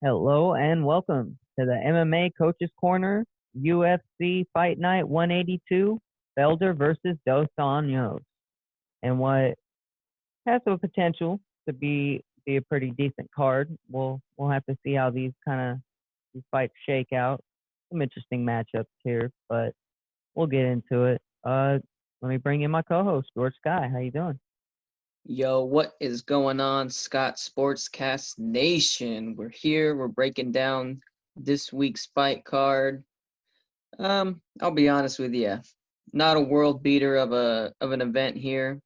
Hello and welcome to the MMA Coaches Corner UFC Fight Night 182, Felder versus Dos Anjos, and what has the potential to be a pretty decent card. We'll have to see how these fights shake out. Some interesting matchups here, but we'll get into it. Let me bring in my co-host George Sky. How you doing? Yo, what is going on, Scott Sportscast Nation? We're here. We're breaking down this week's fight card. I'll be honest with you, not a world beater of an event here,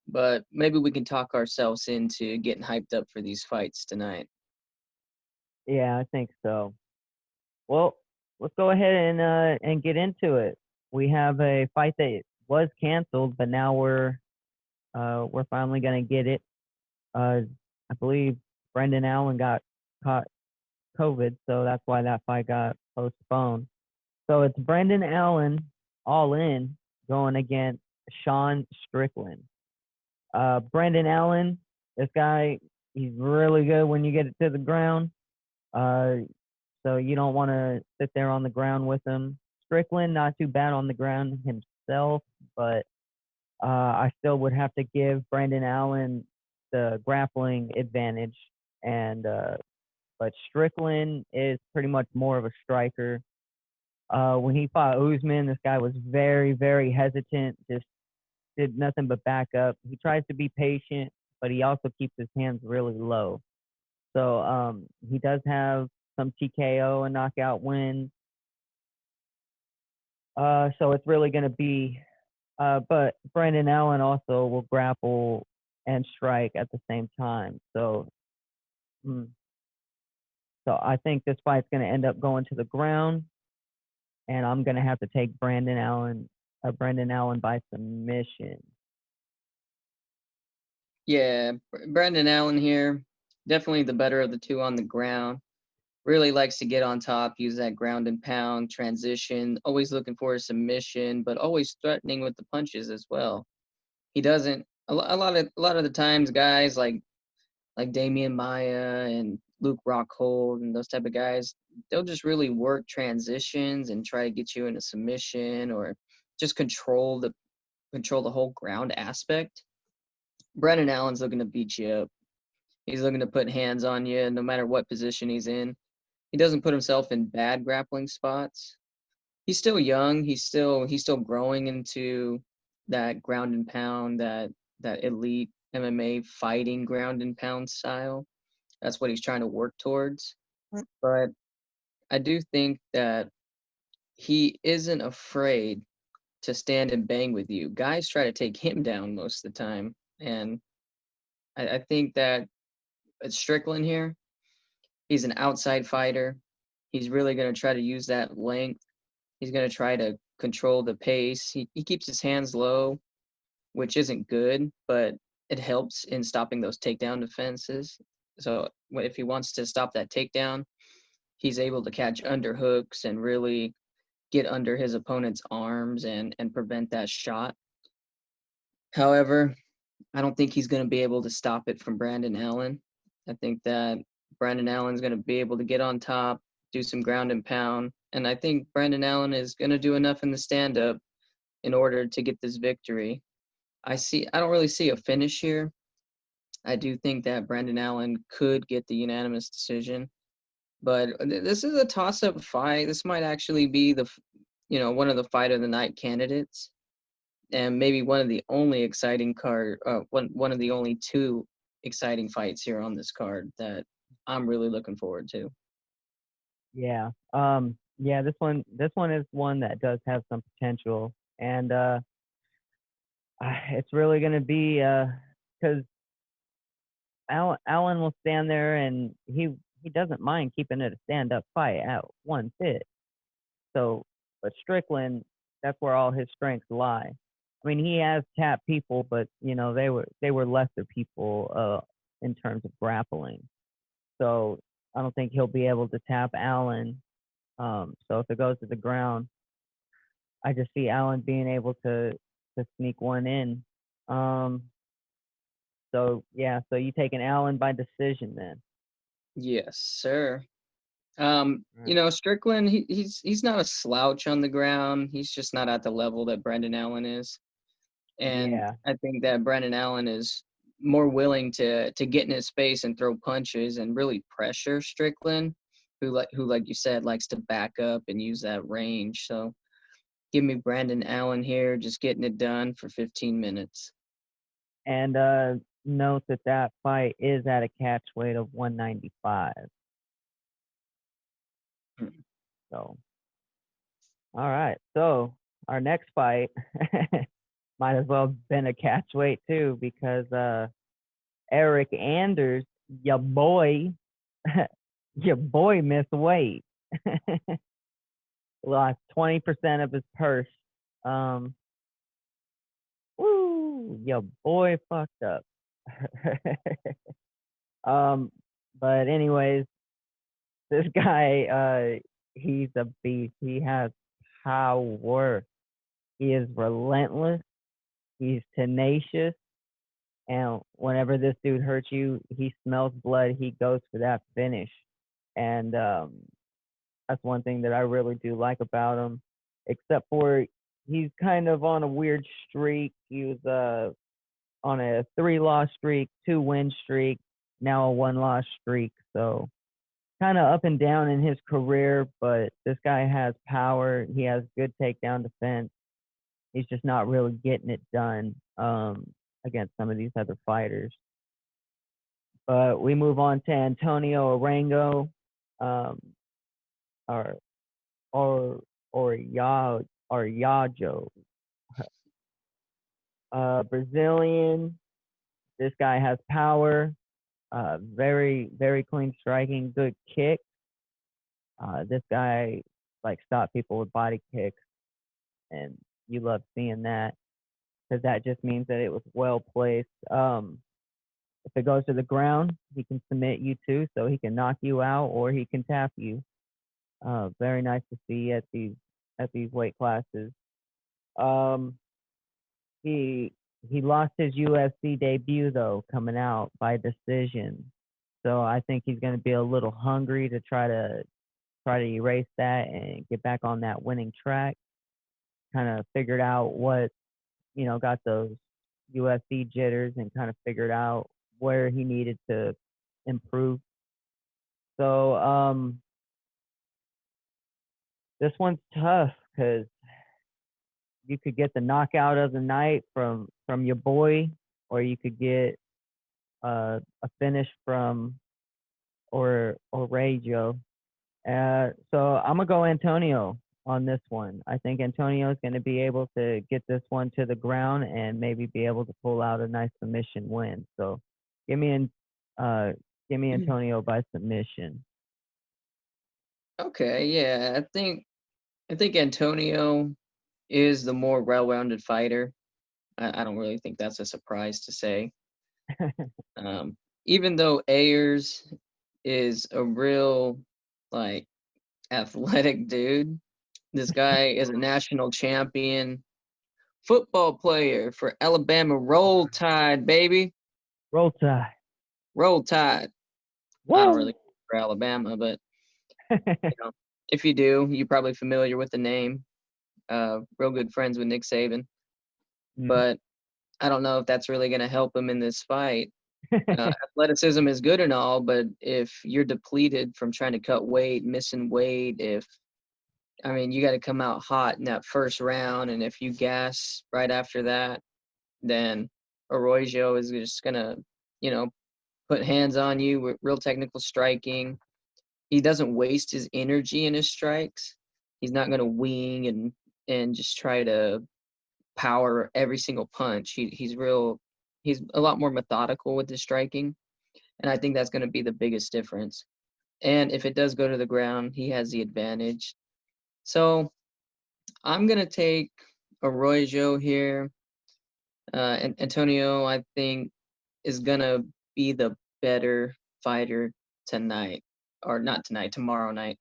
but maybe we can talk ourselves into getting hyped up for these fights tonight. Yeah, I think so. Well, let's go ahead and get into it. We have a fight that was canceled, but now we're finally gonna get it. I believe Brendan Allen got caught COVID, so that's why that fight got postponed. So it's Brendan Allen all in going against Sean Strickland. Brendan Allen, this guy, he's really good when you get it to the ground. Uh, so you don't want to sit there on the ground with him. Strickland, not too bad on the ground himself, but I still would have to give Brendan Allen the grappling advantage. And but Strickland is pretty much more of a striker. When he fought Usman, this guy was very, very hesitant. Just did nothing but back up. He tries to be patient, but he also keeps his hands really low. So he does have some TKO and knockout wins. So it's really going to be, but Brandon Allen also will grapple and strike at the same time. Mm, so I think this fight's going to end up going to the ground, and I'm going to have to take Brandon Allen by submission. Yeah, Brandon Allen here, definitely the better of the two on the ground. Really likes to get on top, use that ground and pound transition, always looking for a submission, but always threatening with the punches as well. He doesn't a lot of the times guys like Damian Maya and Luke Rockhold and those type of guys, they'll just really work transitions and try to get you in a submission or just control the whole ground aspect. Brennan Allen's looking to beat you up. He's looking to put hands on you no matter what position he's in. He doesn't put himself in bad grappling spots. He's still young. He's still growing into that ground and pound, that elite MMA fighting ground and pound style. That's what he's trying to work towards. But I do think that he isn't afraid to stand and bang with you. Guys try to take him down most of the time. And I think that Strickland here, he's an outside fighter. He's really going to try to use that length. He's going to try to control the pace. He keeps his hands low, which isn't good, but it helps in stopping those takedown defenses. So if he wants to stop that takedown, he's able to catch underhooks and really get under his opponent's arms and prevent that shot. However, I don't think he's going to be able to stop it from Brandon Allen. I think that Brandon Allen's going to be able to get on top, do some ground and pound, and I think Brandon Allen is going to do enough in the stand up in order to get this victory. I don't really see a finish here. I do think that Brandon Allen could get the unanimous decision, but this is a toss-up fight. This might actually be one of the fight of the night candidates, and maybe one of the only one of the only two exciting fights here on this card that I'm really looking forward to. Yeah. Yeah, this one is one that does have some potential, and it's really going to be because Allen will stand there and he doesn't mind keeping it a stand up fight at 1 fit. So, but Strickland, that's where all his strengths lie. I I mean, he has tapped people, but they were lesser people in terms of grappling. So I don't think he'll be able to tap Allen. So if it goes to the ground, I just see Allen being able to sneak one in. Um, so yeah, so you taking Allen by decision then? Yes, sir. Right. Strickland, he's not a slouch on the ground. He's just not at the level that Brendan Allen is. And Yeah, I think that Brendan Allen is more willing to get in his space and throw punches and really pressure Strickland, who like you said likes to back up and use that range. So give me Brandon Allen here, just getting it done for 15 minutes. and note that fight is at a catch weight of 195. Hmm. So all right, so our next fight might as well have been a catch weight too, because Eric Anders, your boy, your boy missed weight. Lost 20% of his purse. Um, woo, your boy fucked up. um, but anyways, this guy, he's a beast. He has power. He is relentless. He's tenacious. And whenever this dude hurts you, he smells blood. He goes for that finish. And that's one thing that I really do like about him. Except for he's kind of on a weird streak. He was on a 3-loss streak, 2-win streak, now a 1-loss streak. So kind of up and down in his career, but this guy has power. He has good takedown defense. He's just not really getting it done against some of these other fighters. But we move on to Antonio Arango, um, or or Yajo, Brazilian. This guy has power, very very clean striking, good kick. This guy like stop people with body kicks, and you love seeing that because that just means that it was well placed. If it goes to the ground, he can submit you too, so he can knock you out or he can tap you. Very nice to see at these weight classes. Um, he he lost his UFC debut though, coming out by decision. So I think he's going to be a little hungry to try to erase that and get back on that winning track. Kind of figured out what got those UFC jitters and kind of figured out where he needed to improve. So this one's tough because you could get the knockout of the night from your boy, or you could get a finish from or Ray Joe. So I'm gonna go Antonio on this one. I think Antonio is going to be able to get this one to the ground and maybe be able to pull out a nice submission win. So give me an give me Antonio by submission. Okay, yeah, I think Antonio is the more well-rounded fighter. I don't really think that's a surprise to say. Um, Even though Ayers is a real like athletic dude, this guy is a national champion football player for Alabama. Roll Tide, baby. Roll Tide. Roll Tide. I don't Woo! really for Alabama, but if you do, you're probably familiar with the name. Real good friends with Nick Saban, Mm. but I don't know if that's really going to help him in this fight. Athleticism is good and all, but if you're depleted from trying to cut weight, missing weight, you got to come out hot in that first round, and if you gas right after that, then Arroyo is just gonna, you know, put hands on you with real technical striking. He doesn't waste his energy in his strikes. He's not gonna wing and just try to power every single punch. He's a lot more methodical with his striking, and I think that's gonna be the biggest difference. And if it does go to the ground, he has the advantage. So I'm gonna take Arroyo here. And Antonio, I think, is gonna be the better fighter tonight, or not tonight, tomorrow night.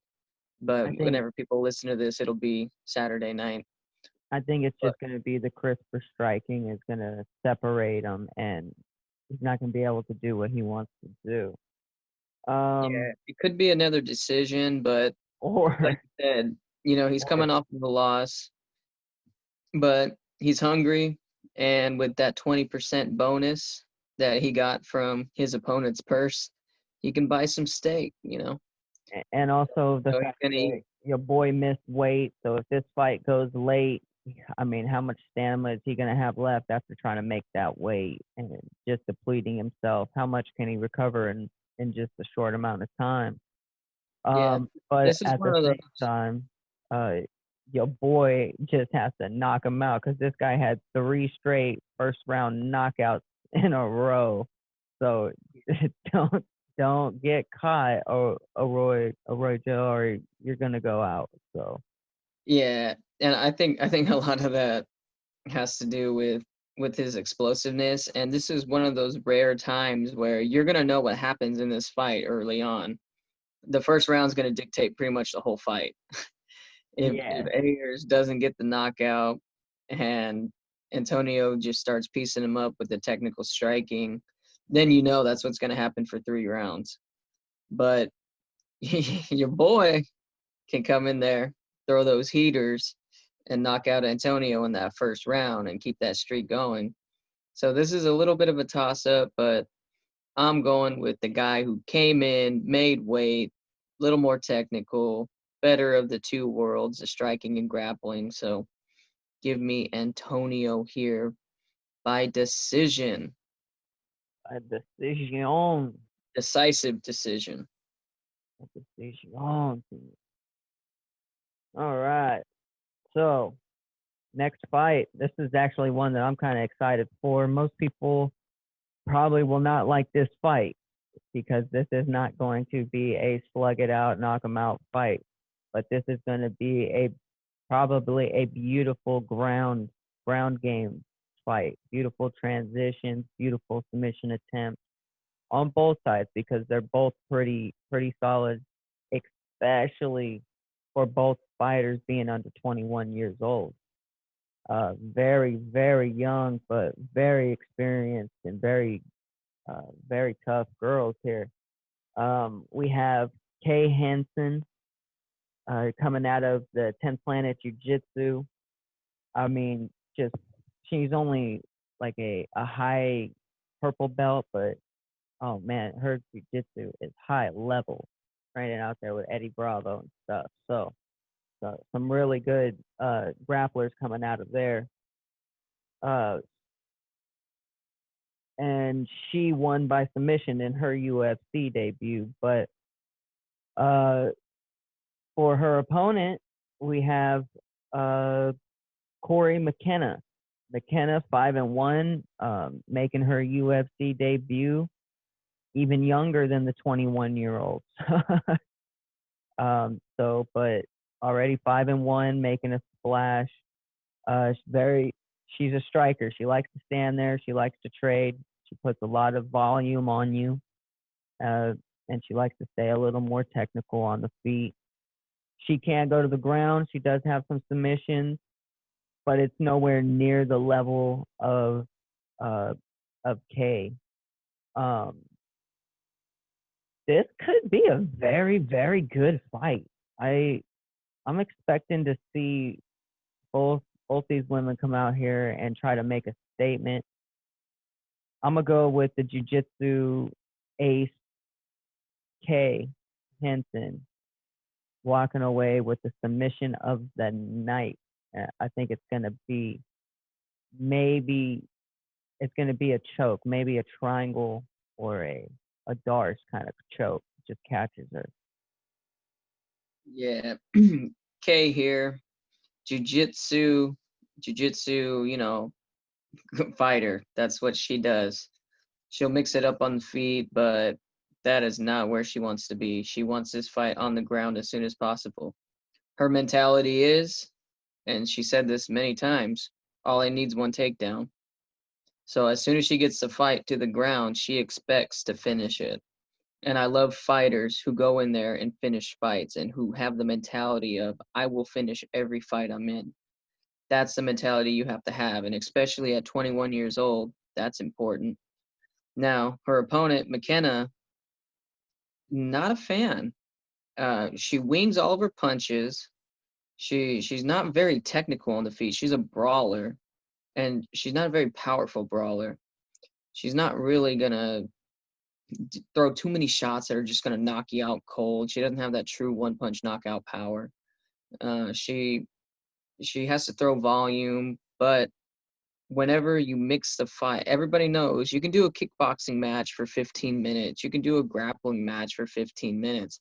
But I think whenever people listen to this, it'll be Saturday night. I think it's But just going to be the crisper striking is going to separate him, and he's not going to be able to do what he wants to do. yeah, it could be another decision, but like Or you said, he's or coming off of a loss, but he's hungry, and with that 20% bonus that he got from his opponent's purse, he can buy some steak. and also the So he's fact gonna that eat. your boy missed weight, so if this fight goes late, I mean, how much stamina is he going to have left after trying to make that weight and just depleting himself? How much can he recover in just a short amount of time? Yeah, But this is at one the of same those. time, uh, your boy just has to knock him out because this guy had 3 straight first round knockouts in a row. So don't don't get caught, or Roy Joe, or you're gonna go out. So Yeah, and I think a lot of that has to do with his explosiveness, and this is one of those rare times where you're gonna know what happens in this fight early on. The first round's gonna dictate pretty much the whole fight. If yeah, Ayers doesn't get the knockout and Antonio just starts piecing him up with the technical striking, then you know that's what's gonna happen for 3 rounds. But your boy can come in there, throw those heaters, and knock out Antonio in that first round and keep that streak going. So this is a little bit of a toss up, but I'm going with the guy who came in, made weight, a little more technical, better of the two worlds, the striking and grappling. So give me Antonio here by decision, a decision, decisive decision. a decision. All right. So next fight, this is actually one that I'm kind of excited for. Most people probably will not like this fight because this is not going to be a slug it out, knock them out fight, but this is going to be a probably a beautiful ground game fight, beautiful transitions, beautiful submission attempts on both sides because they're both pretty solid, especially for both fighters being under 21 years old. Very young, but very experienced and very tough girls here. We have Kay Hansen coming out of the 10th Planet Jiu Jitsu. I mean, just she's only like a high purple belt, but oh man, her Jiu Jitsu is high level, training out there with Eddie Bravo and stuff. So some really good grapplers coming out of there. Uh, and she won by submission in her UFC debut. But uh, for her opponent, we have uh, Corey McKenna. McKenna 5-1, making her UFC debut, even younger than the 21-year-olds. But already 5-1, making a splash. She's a striker. She likes to stand there. She likes to trade. She puts a lot of volume on you, uh, and she likes to stay a little more technical on the feet. She can go to the ground. She does have some submissions, but it's nowhere near the level uh, of K. Um, this could be a very good fight. I I'm expecting to see both both these women come out here and try to make a statement. I'm gonna go with the jiu-jitsu ace K Henson walking away with the submission of the night. I think it's gonna be maybe it's gonna be a choke, maybe a triangle or a Darce kind of choke. Just catches her. Yeah. K here, jujitsu, fighter. That's what she does. She'll mix it up on the feet, but that is not where she wants to be. She wants this fight on the ground as soon as possible. Her mentality is, and she said this many times, all I need's one takedown. So as soon as she gets the fight to the ground, she expects to finish it. And I love fighters who go in there and finish fights and who have the mentality of, I will finish every fight I'm in. That's the mentality you have to have. And especially at 21 years old, that's important. Now, her opponent, McKenna, not a fan. She wings all of her punches. She's not very technical on the feet. She's a brawler, and she's not a very powerful brawler. She's not really gonna throw too many shots that are just gonna knock you out cold. She doesn't have that true one punch knockout power. She has to throw volume, but whenever you mix the fight, everybody knows you can do a kickboxing match for 15 minutes. You can do a grappling match for 15 minutes.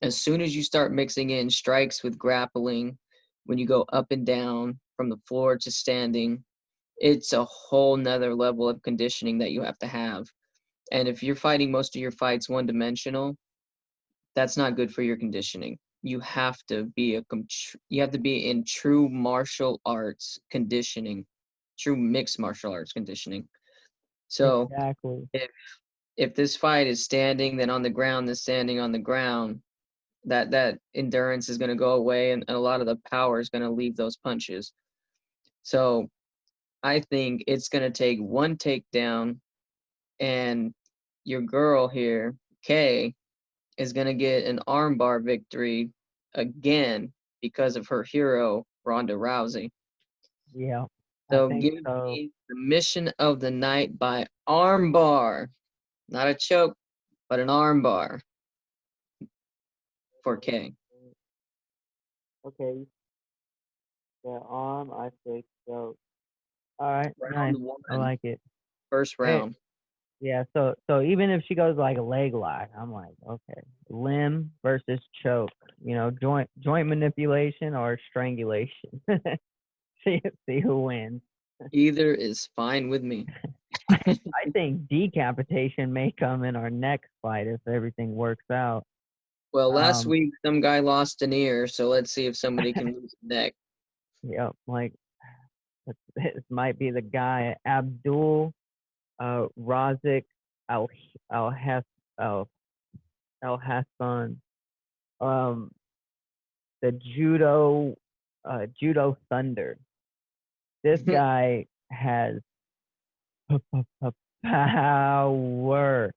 As soon as you start mixing in strikes with grappling, when you go up and down from the floor to standing, it's a whole nother level of conditioning that you have to have. And if you're fighting most of your fights one dimensional, that's not good for your conditioning. You have to be you have to be in true martial arts conditioning, true mixed martial arts conditioning. So Exactly. if this fight is standing, then on the ground, then standing on the ground, that endurance is going to go away, and a lot of the power is going to leave those punches. So I think it's going to take one takedown, and your girl here, Kay, is going to get an armbar victory again because of her hero, Ronda Rousey. Yeah, I So think give so. me the mission of the night by armbar, not a choke, but an armbar for Kay. Okay, the arm, I think so. All right, nice. Round I one, like it. first Hey, round. yeah, so even if she goes like a leg lock, I'm like, okay, limb versus choke, joint manipulation or strangulation. See who wins. Either is fine with me. I think decapitation may come in our next fight if everything works out. Well, last Um, week some guy lost an ear, so let's see if somebody can lose a neck. yeah, like this might be the guy Abdul Razik Al Al Has Al Al Hassan. Um, the judo thunder. This guy has power.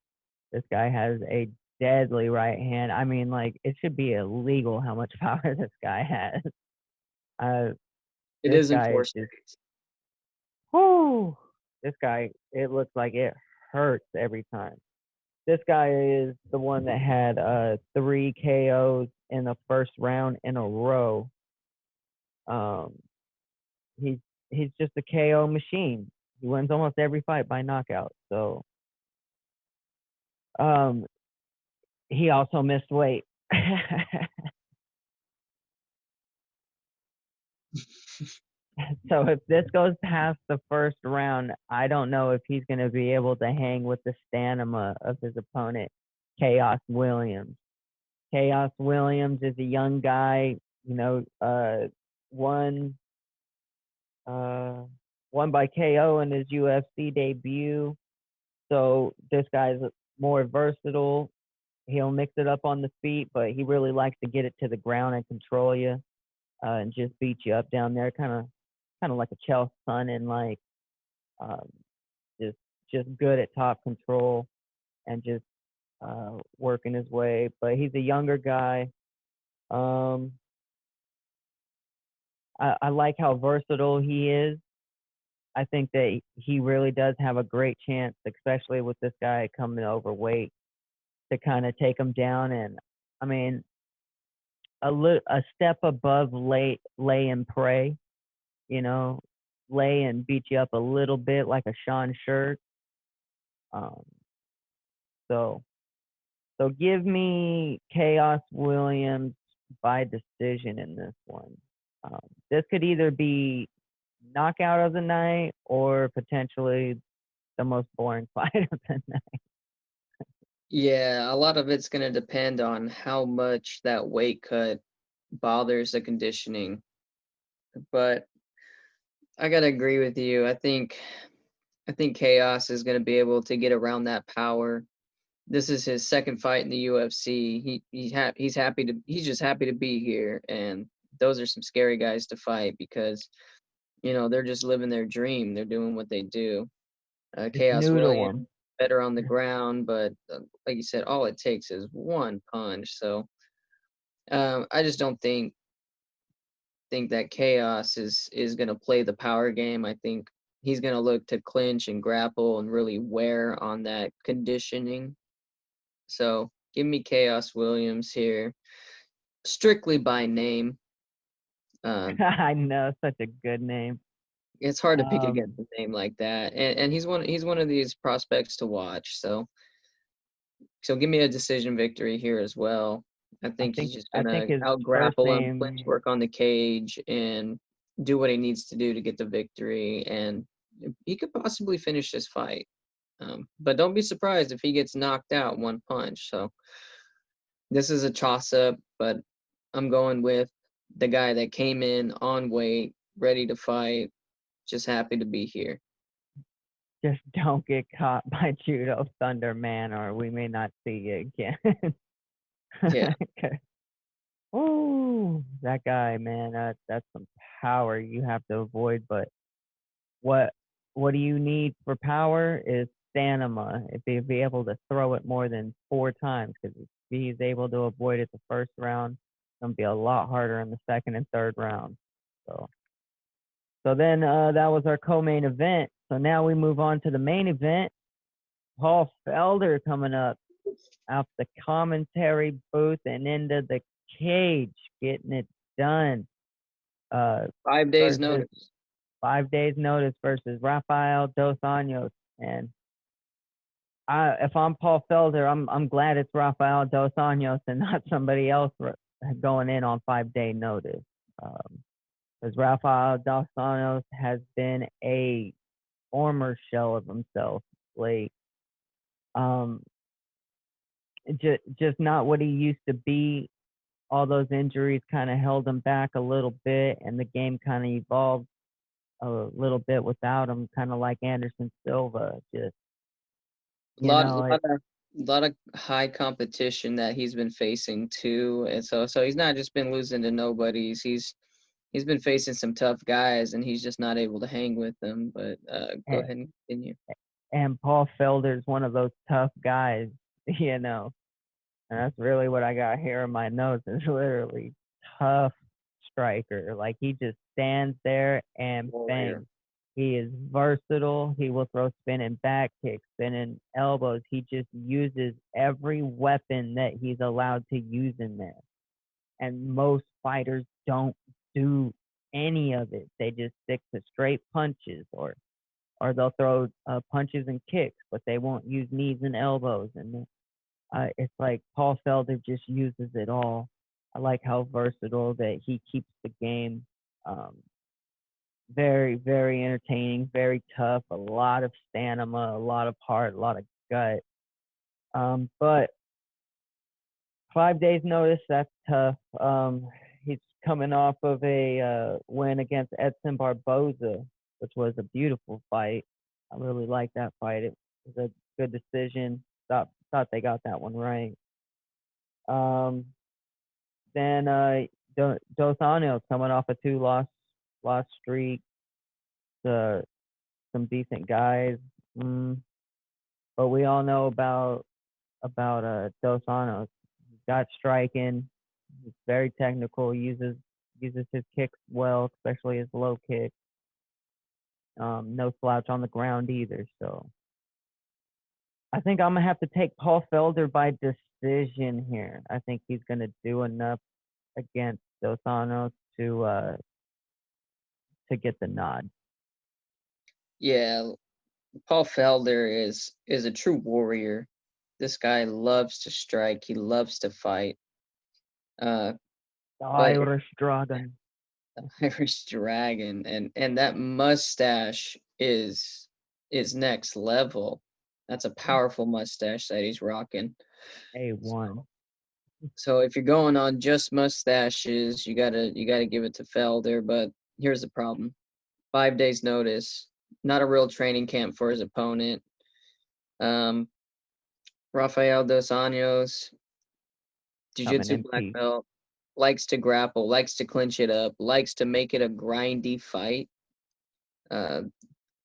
This guy has a deadly right hand. I mean, like it should be illegal how much power this guy has. Uh, It this is in guy is four just, states. whoo. This guy, it looks like it hurts every time. This guy is the one that had 3 KOs in the first round in a row. Um, he's he's just a KO machine. He wins almost every fight by knockout. So um, he also missed weight. So if this goes past the first round, I don't know if he's going to be able to hang with the stamina of his opponent, Chaos Williams. Chaos Williams is a young guy, won uh, won by KO in his UFC debut. So this guy's more versatile. He'll mix it up on the feet, but he really likes to get it to the ground and control you, and just beat you up down there, kind of like a Chael Sonnen, like um, just just good at top control and just working his way. But he's a younger guy. Um, I like how versatile he is. I think that he really does have a great chance, especially with this guy coming overweight, to kind of take him down. And I mean, a step above lay and pray, you know, lay and beat you up a little bit like a Sean Shirt. Um, so give me Chaos Williams by decision in this one. This could either be knockout of the night or potentially the most boring fight of the night. Yeah, a lot of it's going to depend on how much that weight cut bothers the conditioning. But I got to agree with you. I think Chaos is going to be able to get around that power. This is his second fight in the UFC. He's just happy to be here, and those are some scary guys to fight because they're just living their dream. They're doing what they do. It's Chaos new to Williams him. better on the ground, but like you said, all it takes is one punch. So I just don't think that Chaos is going to play the power game. I think he's going to look to clinch and grapple and really wear on that conditioning. So give me Chaos Williams here, strictly by name. Um, I know, such a good name. it's hard to pick against Um, a name like that, and he's one of these prospects to watch. So give me a decision victory here as well. I I think think he's just I think gonna his out first grapple him, clinch name. work on the cage, and do what he needs to do to get the victory. And he could possibly finish this fight. But don't be surprised if he gets knocked out one punch. So this is a toss up, but I'm going with the guy that came in on weight, ready to fight, just happy to be here. Just don't get caught by Judo Thunder Man, or we may not see you again. Yeah. Ooh, that guy, man, that's some power you have to avoid. But what what do you need for power is stamina. If he be able to throw it more than 4 times, because if he's able to avoid it the first round, it's gonna be a lot harder in the second and third round. So then that was our co-main event. So now we move on to the main event. Paul Felder coming up out the commentary booth and into the cage, getting it done. 5 days Versus notice. 5 days notice versus Rafael dos Anjos. And if I'm Paul Felder, I'm glad it's Rafael dos Anjos and not somebody else going in on 5 day notice. Because Rafael dos Anjos has been a former shell of himself. Like, um, just not what he used to be. All those injuries kind of held him back a little bit, and the game kind of evolved a little bit without him, kind of like Anderson Silva. Just Lot, it, lot of high competition that he's been facing too, and so he's not just been losing to nobodies. He's been facing some tough guys, and he's just not able to hang with them. But go and, ahead and continue. and Paul Felder's one of those tough guys, you know. And that's really what I got here in my notes. Is literally tough striker. Like, he just stands there and Warrior. bangs. He is versatile. He will throw spinning back kicks, spinning elbows. He just uses every weapon that he's allowed to use in there. And most fighters don't do any of it. They just stick to straight punches, or they'll throw punches and kicks, but they won't use knees and elbows. And it's like Paul Felder just uses it all. I like how versatile that he keeps the game. Um, very, very entertaining, very tough, a lot of stamina, a lot of heart, a lot of gut. But 5 days notice, that's tough. He's coming off of a win against Edson Barboza, which was a beautiful fight. I really liked that fight. It was a good decision. Thought they got that one right. Um, then Dos Anjos coming off a two loss streak. Uh, some decent guys. Mm, but we all know about Dos Anjos. He's got striking. He's very technical. Uses his kicks well, especially his low kick. No slouch on the ground either. So I think I'm gonna have to take Paul Felder by decision here. I think he's gonna do enough against Dos Anjos to get the nod. Yeah, Paul Felder is a true warrior. This guy loves to strike. He loves to fight. Uh, The but Irish Dragon. Irish Dragon, and that mustache is next level. That's a powerful mustache that he's rocking. A1. So if you're going on just mustaches, you gotta give it to Felder. But here's the problem: 5 days notice. not a real training camp for his opponent. Um, Rafael dos Anjos, coming jiu-jitsu in black peace. belt, likes to grapple, likes to clinch it up, likes to make it a grindy fight. Uh,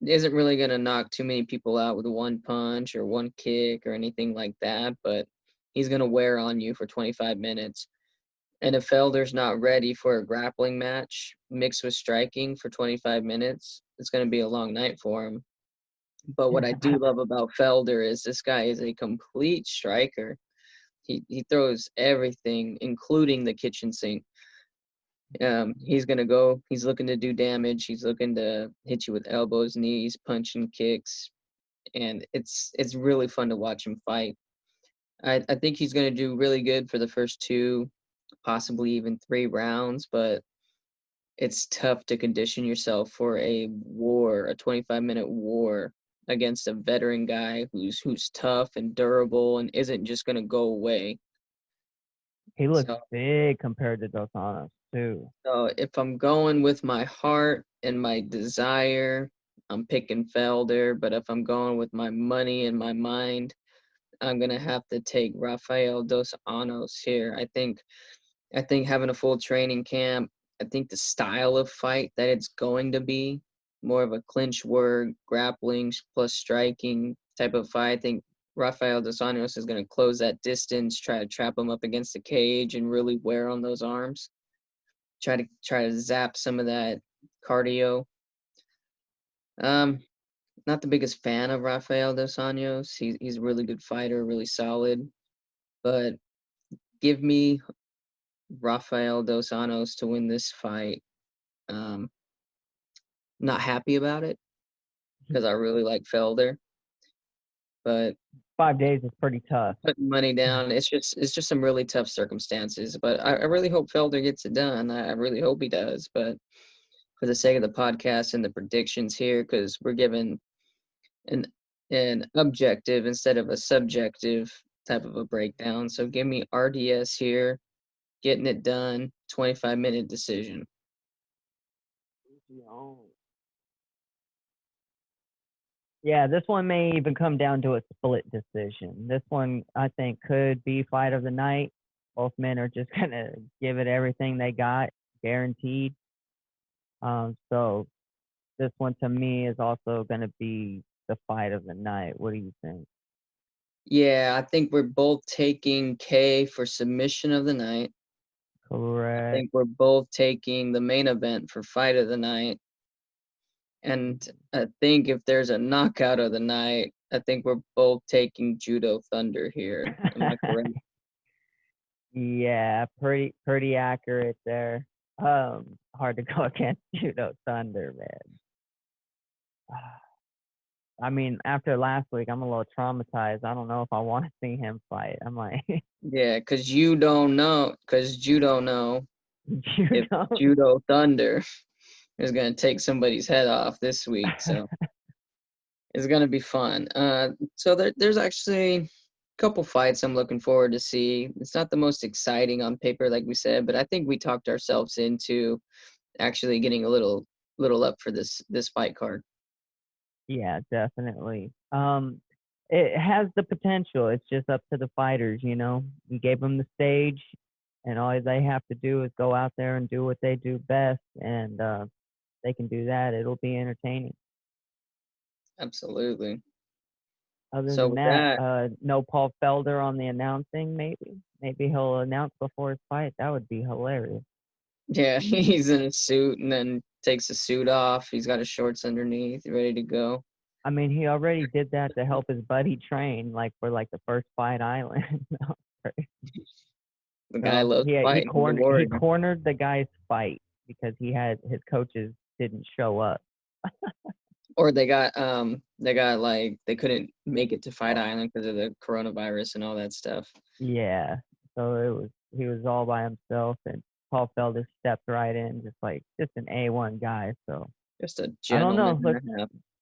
isn't really gonna knock too many people out with one punch or one kick or anything like that, but he's gonna wear on you for 25 minutes. And if Felder's not ready for a grappling match mixed with striking for 25 minutes, it's gonna be a long night for him. But what I do love about Felder is this guy is a complete striker. He throws everything, including the kitchen sink. He's gonna go. He's looking to do damage. He's looking to hit you with elbows, knees, punching kicks, and it's really fun to watch him fight. I think he's gonna do really good for the first two, possibly even 3 rounds, but it's tough to condition yourself for a war, a 25-minute war against a veteran guy who's tough and durable and isn't just gonna go away. He looks So big compared to Dos Anjos too. So if I'm going with my heart and my desire, I'm picking Felder. But if I'm going with my money and my mind, I'm gonna have to take Rafael dos Anjos here. I think having a full training camp, I think the style of fight that it's going to be more of a clinch work, grappling plus striking type of fight. I think Rafael dos Anjos is gonna close that distance, try to trap him up against the cage, and really wear on those arms. Try to zap some of that cardio. Um, Not the biggest fan of Rafael dos Anjos. He's a really good fighter, really solid. But give me Rafael dos Anjos to win this fight. Um, Not happy about it because I really like Felder, but 5 days is pretty tough. putting money down, it's just some really tough circumstances. But I really hope Felder gets it done. I really hope he does. But for the sake of the podcast and the predictions here, because we're giving an an objective instead of a subjective type of a breakdown. So give me RDS here, getting it done, 25-minute decision. Yeah, this one may even come down to a split decision. This one, I think, could be fight of the night. Both men are just gonna give it everything they got, guaranteed. So this one to me is also gonna be the fight of the night. What do you think? Yeah, I think we're both taking K for submission of the night. I Correct. think we're both taking the main event for fight of the night. And I think if there's a knockout of the night, I think we're both taking Judo Thunder here. Am I correct? Yeah, pretty accurate there. Hard to go against Judo Thunder, man. I mean, after last week, I'm a little traumatized. I don't know if I want to see him fight. I'm like, Yeah, because you don't know, if Judo. Judo Thunder is going to take somebody's head off this week. So it's going to be fun. So there's actually a couple fights I'm looking forward to see. It's not the most exciting on paper, like we said, but I think we talked ourselves into actually getting a little up for this fight card. Yeah, definitely. It has the potential. It's just up to the fighters, you know. You gave them the stage, and all they have to do is go out there and do what they do best, and they can do that. It'll be entertaining. Absolutely. Other So than with that, that, no Paul Felder on the announcing. Maybe he'll announce before his fight. That would be hilarious. yeah, he's in a suit and then takes the suit off. He's got his shorts underneath, ready to go. I mean, he already did that to help his buddy train, like for like the first fight island. The guy So loves he fighting. He's a he warrior. cornered the guy's fight because he had his coaches didn't show up. Or they got like they couldn't make it to Fight Island because of the coronavirus and all that stuff. Yeah, so he was all by himself, and Paul Felder stepped right in, just an A1 guy. So Just a I don't gentleman know, and look,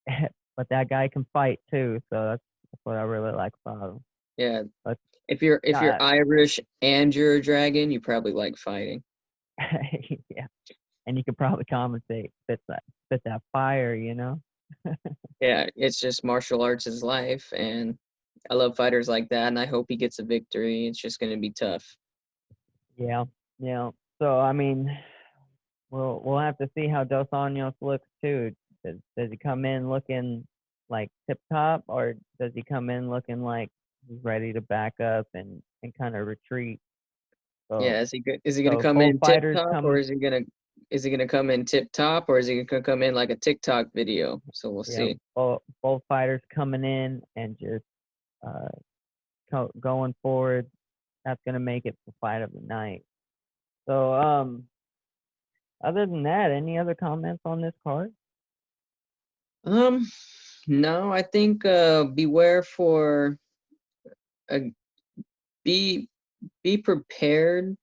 a half. but that guy can fight too. So that's what I really like about him. Yeah. But If you're uh, Irish and you're a dragon, you probably like fighting. yeah, and you could probably compensate, spit that fire, you know. Yeah, it's just martial arts is life, and I love fighters like that, and I hope he gets a victory. It's just gonna be tough. Yeah, yeah. So I mean, we'll have to see how Dos Anjos looks too. Does he come in looking like tip top, or does he come in looking like he's ready to back up and kind of retreat? So Yeah, is he gonna so come both in tip fighters top, or come. is he gonna come in tip top, or is he gonna come in like a TikTok video? So we'll Yeah, see. both fighters coming in and just uh going forward. That's gonna make it the fight of the night. So other than that, any other comments on this card? Um, no, I think beware for uh, be be prepared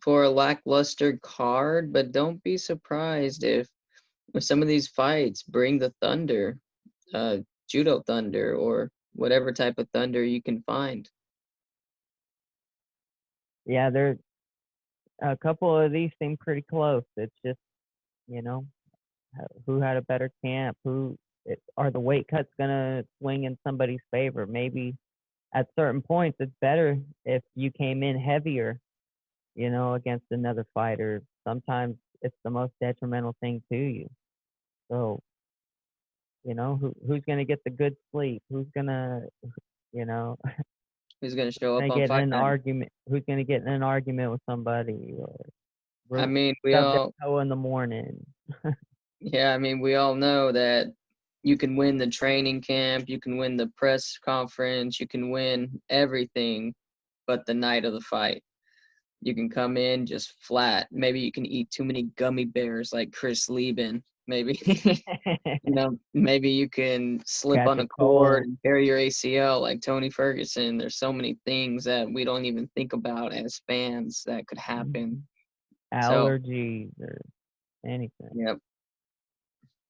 for a lackluster card, but don't be surprised if some of these fights bring the thunder, uh, judo thunder or whatever type of thunder you can find. Yeah, there a couple of these seem pretty close. It's just, you know, who had a better camp, are the weight cuts gonna swing in somebody's favor? Maybe at certain points it's better if you came in heavier, against another fighter. Sometimes it's the most detrimental thing to you. So, who's gonna get the good sleep? You know, Who's gonna show up gonna on get in fight an night? argument? Who's gonna get in an argument with somebody, or I mean, we stub their all toe in the morning? Yeah, I mean, we all know that you can win the training camp, you can win the press conference, you can win everything but the night of the fight. You can come in just flat. Maybe you can eat too many gummy bears like Chris Lieben. Maybe, maybe you can slip Catch on a a cord cold. and tear your ACL like Tony Ferguson. There's so many things that we don't even think about as fans that could happen. Mhm. So, Allergies or anything. yeah,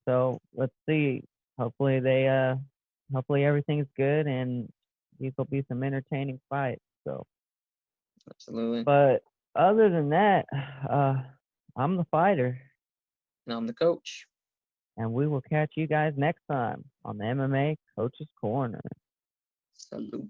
So let's see. Hopefully hopefully everything's good and these will be some entertaining fights. So, absolutely. but other than that, uh, I'm the fighter, And I'm the coach. and we will catch you guys next time on the MMA Coach's Corner. Salute.